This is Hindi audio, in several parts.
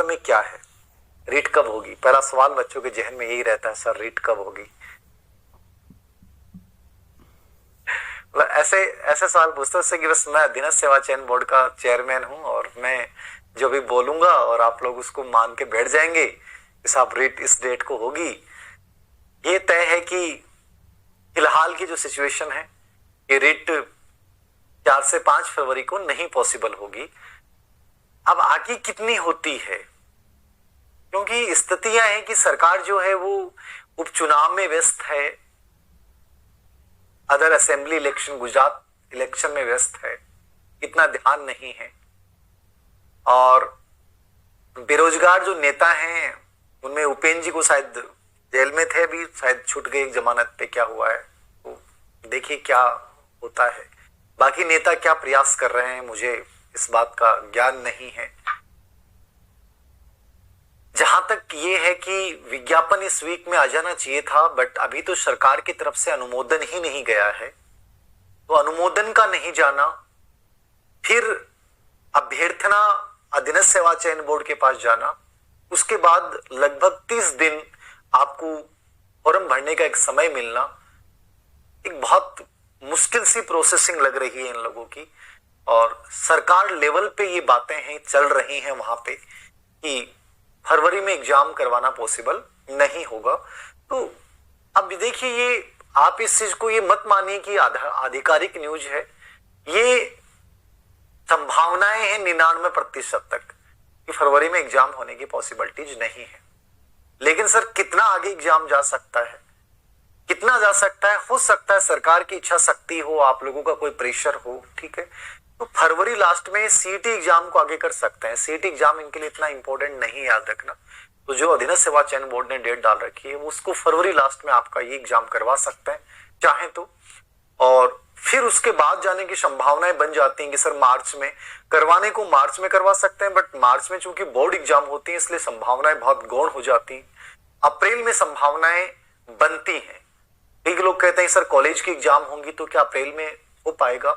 वास्तव में क्या है, रीट कब होगी? पहला सवाल बच्चों के जहन में यही रहता है, सर रीट कब होगी? मतलब ऐसे ऐसे सवाल पूछते हैं कि बस मैं अधीनस्थ सेवा चयन बोर्ड का चेयरमैन हूं और मैं जो भी बोलूंगा और आप लोग उसको मान के बैठ जाएंगे कि साहब रीट इस डेट को होगी। ये तय है कि फिलहाल की जो सिचुएशन है ये रीट 4 से 5 फरवरी को नहीं पॉसिबल होगी। अब आगे कितनी होती है, क्योंकि स्थितियां हैं कि सरकार जो है वो उपचुनाव में व्यस्त है, other assembly election, Gujarat election में व्यस्त है, इतना ध्यान नहीं है। और बेरोजगार जो नेता हैं उनमें उपेंद्र जी को शायद जेल में थे, अभी शायद छूट गए जमानत पे, क्या हुआ है तो देखिए क्या होता है। बाकी नेता क्या प्रयास कर रहे हैं मुझे इस बात का ज्ञान नहीं है। जहां तक ये है कि विज्ञापन इस वीक में आ जाना चाहिए था, बट अभी तो सरकार की तरफ से अनुमोदन ही नहीं गया है, तो अनुमोदन का नहीं जाना, फिर अभ्यर्थना अधीनस्थ सेवा चयन बोर्ड के पास जाना, उसके बाद लगभग 30 दिन आपको फॉर्म भरने का एक समय मिलना, एक बहुत मुश्किल सी प्रोसेसिंग लग रही है इन लोगों की। और सरकार लेवल पे ये बातें हैं, चल रही हैं वहां पे कि फरवरी में एग्जाम करवाना पॉसिबल नहीं होगा। तो अब देखिए, ये आप इस चीज को ये मत मानिए कि आधिकारिक न्यूज है, ये संभावनाएं हैं 99% तक कि फरवरी में एग्जाम होने की पॉसिबिलिटीज नहीं है। लेकिन सर कितना आगे एग्जाम जा सकता है, कितना जा सकता है? हो सकता है सरकार की इच्छा शक्ति हो, आप लोगों का कोई प्रेशर हो, ठीक है, तो फरवरी लास्ट में सीईटी एग्जाम को आगे कर सकते हैं। सीईटी एग्जाम इनके लिए इतना इंपॉर्टेंट नहीं, याद रखना। तो जो अधीनस्थ सेवा चयन बोर्ड ने डेट डाल रखी है उसको फरवरी लास्ट में आपका ये एग्जाम करवा सकते हैं चाहे तो। और फिर उसके बाद जाने की संभावनाएं बन जाती हैं कि सर मार्च में करवाने को, मार्च में करवा सकते हैं, बट मार्च में चूंकि बोर्ड एग्जाम होती है इसलिए संभावनाएं बहुत गौण हो जाती हैं। अप्रैल में संभावनाएं बनती हैं। कई लोग कहते हैं सर कॉलेज की एग्जाम होंगी तो क्या अप्रैल में हो पाएगा?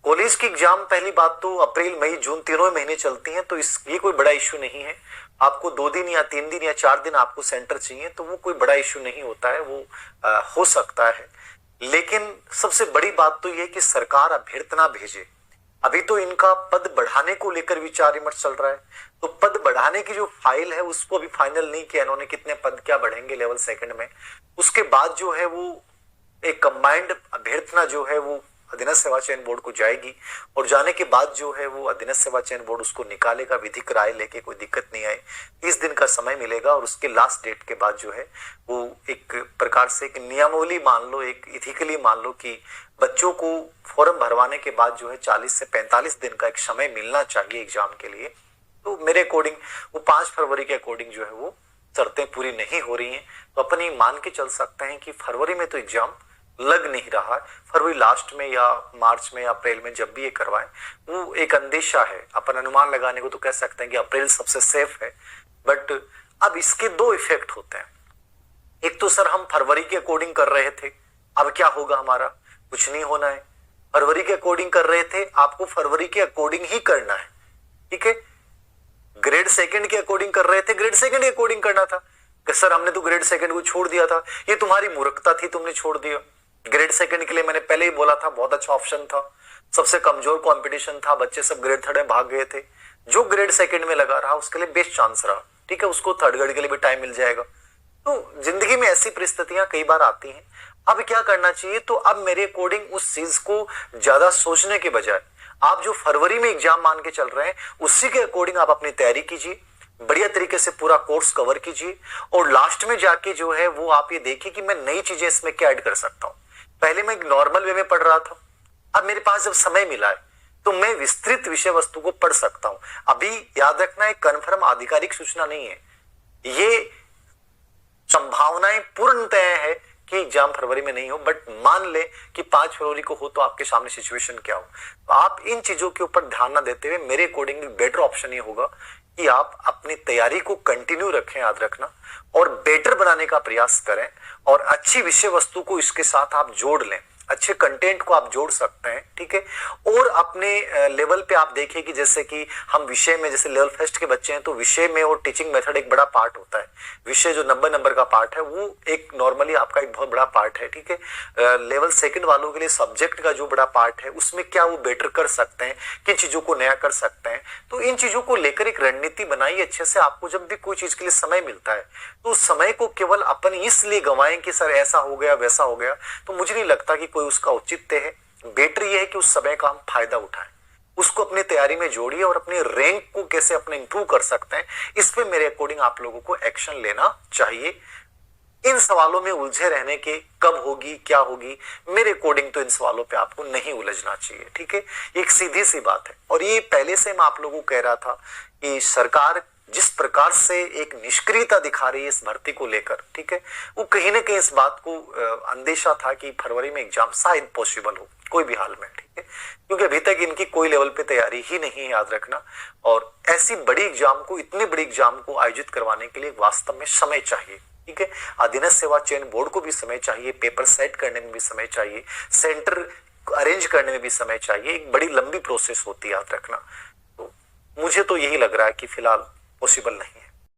कॉलेज की एग्जाम पहली बात तो अप्रैल मई जून तीनों महीने चलती हैं, तो ये कोई बड़ा इश्यू नहीं है। आपको 2 दिन या 3 दिन या 4 दिन आपको सेंटर चाहिए तो वो कोई बड़ा इश्यू नहीं होता है, वो हो सकता है। लेकिन सबसे बड़ी बात तो ये कि सरकार अभ्यर्थना भेजे। अभी तो इनका पद बढ़ाने को लेकर विचार विमर्श चल रहा है, तो पद बढ़ाने की जो फाइल है उसको अभी फाइनल नहीं किया इन्होंने, कितने पद क्या बढ़ेंगे लेवल सेकंड में। उसके बाद जो है वो एक कंबाइंड अभ्यर्थना जो है वो अधीनस्थ सेवा चयन बोर्ड को जाएगी, और जाने के बाद जो है वो अधीनस्थ सेवा चयन बोर्ड उसको निकालेगा विधिक राय लेके, कोई दिक्कत नहीं आए। 30 दिन का समय मिलेगा और उसके लास्ट डेट के बाद जो है वो एक प्रकार से एक नियमावली मान लो, एक इथिकली मान लो कि बच्चों को फॉर्म भरवाने के बाद जो है 40 से 45 दिन का एक समय मिलना चाहिए एग्जाम के लिए। तो मेरे अकॉर्डिंग वो 5 फरवरी के अकॉर्डिंग जो है वो शर्तें पूरी नहीं हो रही हैं, तो अपन ये मान के चल सकते हैं कि फरवरी में तो एग्जाम लग नहीं रहा है। फरवरी लास्ट में या मार्च में या अप्रैल में जब भी ये करवाएं, वो एक अंदेशा है। अपन अनुमान लगाने को तो कह सकते हैं कि अप्रैल सबसे सेफ है, बट अब इसके 2 इफेक्ट होते हैं। एक तो सर हम फरवरी के अकॉर्डिंग कर रहे थे, अब क्या होगा हमारा? कुछ नहीं होना है। फरवरी के अकॉर्डिंग कर रहे थे, आपको फरवरी के अकॉर्डिंग ही करना है, ठीक है। ग्रेड सेकंड के अकॉर्डिंग कर रहे थे, ग्रेड सेकंड के अकॉर्डिंग करना था कि सर हमने तो ग्रेड सेकंड को छोड़ दिया था, ये तुम्हारी मूर्खता थी, तुमने छोड़ दिया। ग्रेड सेकंड के लिए मैंने पहले ही बोला था बहुत अच्छा ऑप्शन था, सबसे कमजोर कंपटीशन था, बच्चे सब ग्रेड थर्ड में भाग गए थे। जो ग्रेड सेकंड में लगा रहा उसके लिए बेस्ट चांस रहा, ठीक है, उसको थर्ड ग्रेड के लिए भी टाइम मिल जाएगा। तो जिंदगी में ऐसी परिस्थितियां कई बार आती हैं। अब क्या करना चाहिए? तो अब मेरे अकॉर्डिंग उस चीज को ज्यादा सोचने के बजाय आप जो फरवरी में एग्जाम मान के चल रहे हैं उसी के अकॉर्डिंग आप अपनी तैयारी कीजिए, बढ़िया तरीके से पूरा कोर्स कवर कीजिए, और लास्ट में जाके जो है वो आप ये देखिए कि मैं नई चीजें इसमें क्या ऐड कर सकता हूं। पहले मैं एक नॉर्मल वे में पढ़ रहा था, अब मेरे पास जब समय मिला है तो मैं विस्तृत विषय वस्तु को पढ़ सकता हूं। अभी याद रखना एक कन्फर्म आधिकारिक सूचना नहीं है, ये संभावनाएं पूर्णतः है कि एग्जाम फरवरी में नहीं हो, बट मान ले कि 5 फरवरी को हो तो आपके सामने सिचुएशन क्या हो। तो आप इन चीजों के ऊपर ध्यान न देते हुए मेरे अकॉर्डिंग बेटर ऑप्शन ये होगा कि आप अपनी तैयारी को कंटिन्यू रखें, याद रखना, और बेटर बनाने का प्रयास करें, और अच्छी विषय वस्तु को इसके साथ आप जोड़ लें। अच्छे कंटेंट को आप जोड़ सकते हैं, ठीक है। और अपने लेवल पे आप देखिए कि जैसे कि हम विषय में, जैसे लेवल फर्स्ट के बच्चे हैं तो विषय में और टीचिंग मेथड एक बड़ा पार्ट होता है। विषय जो 90 नंबर का पार्ट है वो एक नॉर्मली आपका एक बहुत बड़ा पार्ट है, ठीक है। लेवल सेकंड वालों के लिए सब्जेक्ट का जो बड़ा पार्ट है उसमें क्या वो बेटर कर सकते हैं, किन चीजों को नया कर सकते हैं, तो इन चीजों को लेकर एक रणनीति बनाइए अच्छे से। आपको जब भी कोई चीज के लिए समय मिलता है तो उस समय को केवल अपन इसलिए गंवाएं कि सर ऐसा हो गया वैसा हो गया, तो मुझे नहीं लगता कि कोई उसका औचित्य है। बेटर ये है कि उस समय का हम फायदा उठाएं, उसको अपनी तैयारी में जोड़िए और अपने रैंक को कैसे अपने इंप्रूव कर सकते हैं इस पे मेरे अकॉर्डिंग आप लोगों को एक्शन लेना चाहिए। इन सवालों में उलझे रहने के कब होगी क्या होगी, मेरे अकॉर्डिंग तो इन सवालों पे आपको नहीं उलझना चाहिए, ठीक है। एक सीधी सी बात है। और ये पहले से मैं आप लोगों को कह रहा था कि सरकार जिस प्रकार से एक निष्क्रियता दिखा रही है इस भर्ती को लेकर, ठीक है, वो कहीं ना कहीं इस बात को अंदेशा था कि फरवरी में एग्जाम शायद पॉसिबल हो कोई भी हाल में, ठीक है, क्योंकि अभी तक इनकी कोई लेवल पे तैयारी ही नहीं है, याद रखना। और ऐसी बड़ी एग्जाम को, इतनी बड़ी एग्जाम को आयोजित करवाने के लिए वास्तव में समय चाहिए, ठीक है। अधीनस्थ सेवा चयन बोर्ड को भी समय चाहिए, पेपर सेट करने में भी समय चाहिए, सेंटर अरेंज करने में भी समय चाहिए, एक बड़ी लंबी प्रोसेस होती है, याद रखना। तो मुझे तो यही लग रहा है कि फिलहाल पॉसिबल नहीं।